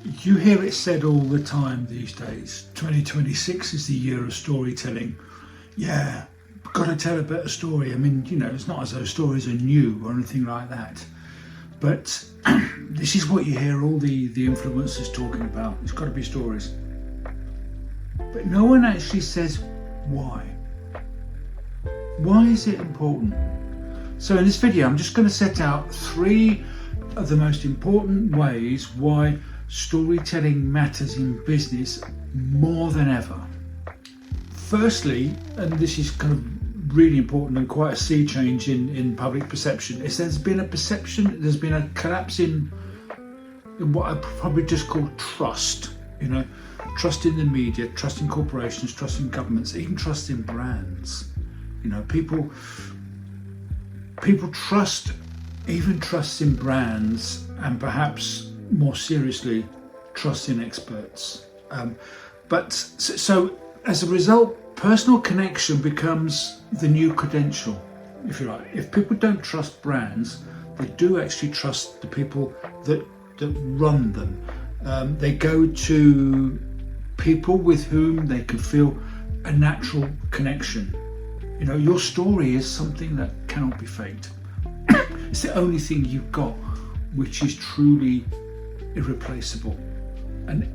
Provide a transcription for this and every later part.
You hear it said all the time these days, 2026 is the year of storytelling. Yeah, got to tell a better story. I mean, it's not as though stories are new or anything like that. But this is what you hear all the influencers talking about. It's got to be stories. But no one actually says why. Why is it important? So in this video, I'm just going to set out 3 of the most important ways why storytelling matters in business more than ever. Firstly, and this is kind of really important and quite a sea change in public perception, is there's been a collapse in what I probably just call trust. Trust in the media, trust in corporations, trust in governments, even trust in brands. People trust in brands, and perhaps more seriously, trust in experts. So as a result, personal connection becomes the new credential, if you like. If people don't trust brands, they do actually trust the people that run them. They go to people with whom they can feel a natural connection. Your story is something that cannot be faked. It's the only thing you've got which is truly irreplaceable and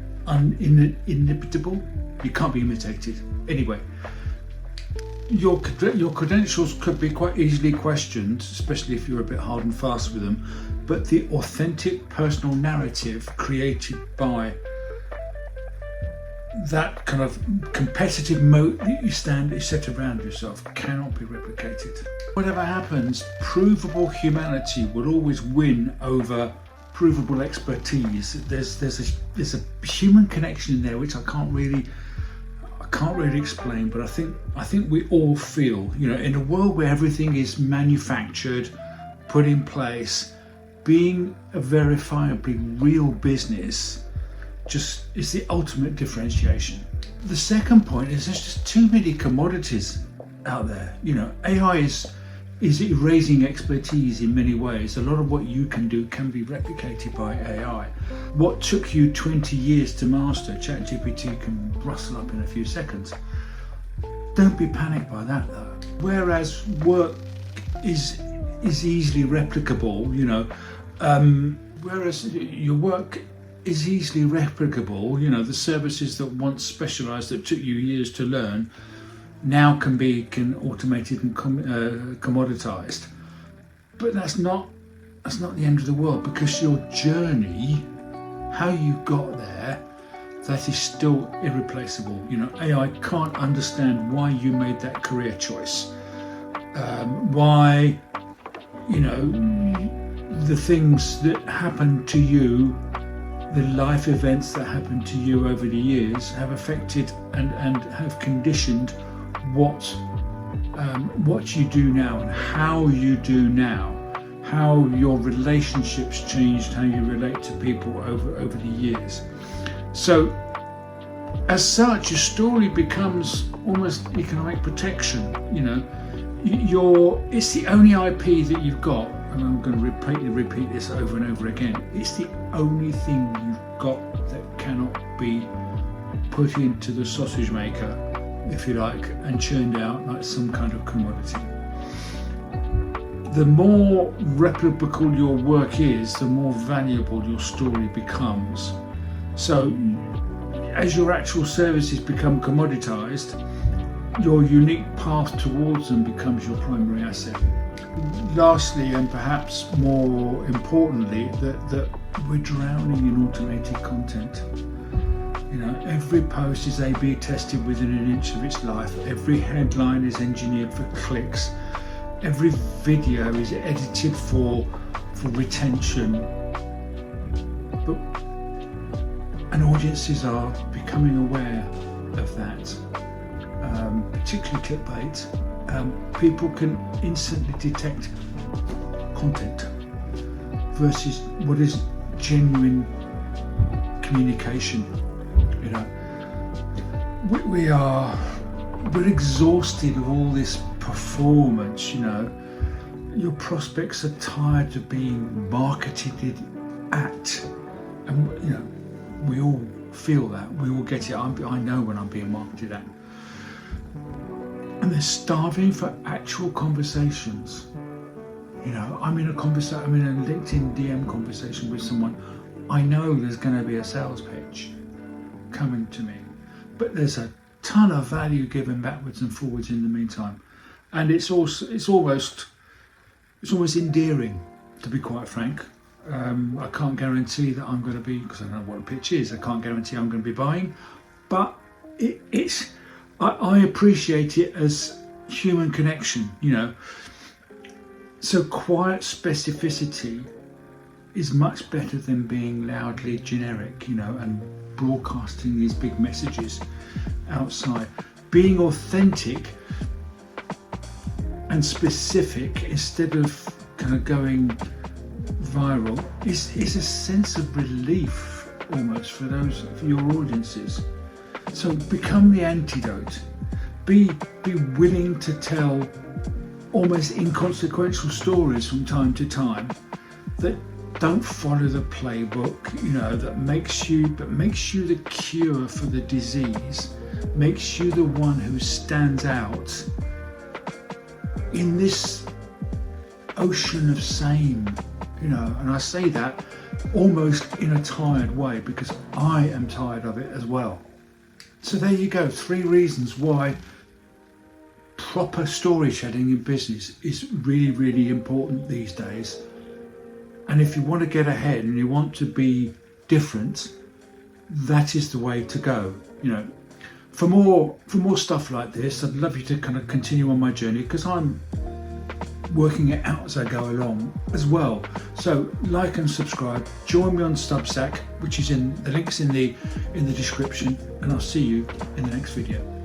inimitable. You can't be imitated. Anyway, your credentials could be quite easily questioned, especially if you're a bit hard and fast with them, but the authentic personal narrative created by that kind of competitive moat that you set around yourself cannot be replicated. Whatever happens, provable humanity will always win over provable expertise. There's a human connection in there which I can't really explain, but I think we all feel, in a world where everything is manufactured, put in place, being a verifiably real business just is the ultimate differentiation. The second point is there's just too many commodities out there. AI is erasing expertise in many ways. A lot of what you can do can be replicated by AI. What took you 20 years to master, ChatGPT can rustle up in a few seconds. Don't be panicked by that though. Whereas work is easily replicable, whereas your work is easily replicable, the services that once specialised, that took you years to learn, now can be automated and commoditised. But that's not the end of the world, because your journey, how you got there, that is still irreplaceable. AI can't understand why you made that career choice, why the things that happened to you, the life events that happened to you over the years have affected and have conditioned what you do now and how you do now, how your relationships changed, how you relate to people over the years. So as such, your story becomes almost economic protection. It's the only IP that you've got, and I'm going to repeat this over and over again. It's the only thing you've got that cannot be put into the sausage maker, if you like, and churned out like some kind of commodity. The more replicable your work is, the more valuable your story becomes. So as your actual services become commoditized, your unique path towards them becomes your primary asset. Lastly, and perhaps more importantly, that we're drowning in automated content. Every post is A/B tested within an inch of its life. Every headline is engineered for clicks. Every video is edited for retention. And audiences are becoming aware of that, particularly clickbait. People can instantly detect content versus what is genuine communication. We're exhausted of all this performance. Your prospects are tired of being marketed at, and We all feel that. We all get it. I know when I'm being marketed at. And they're starving for actual conversations. You know, I'm in a LinkedIn DM conversation with someone. I know there's going to be a sales pitch coming to me, but there's a ton of value given backwards and forwards in the meantime. And it's almost endearing, to be quite frank. I can't guarantee that I'm going to be, because I don't know what a pitch is, I can't guarantee I'm going to be buying, but I appreciate it as human connection, you know. So quiet specificity is much better than being loudly generic, you know, and broadcasting these big messages outside. Being authentic and specific instead of kind of going viral is a sense of relief almost for your audiences. So become the antidote. Be willing to tell almost inconsequential stories from time to time that don't follow the playbook, you know, that makes you the cure for the disease, makes you the one who stands out in this ocean of same, you know. And I say that almost in a tired way because I am tired of it as well. So there you go, 3 reasons why proper storytelling in business is really, really important these days. And if you want to get ahead and you want to be different, that is the way to go. You know, for more stuff like this, I'd love you to kind of continue on my journey because I'm working it out as I go along as well. So like and subscribe, join me on Substack, which is in the links in the description, and I'll see you in the next video.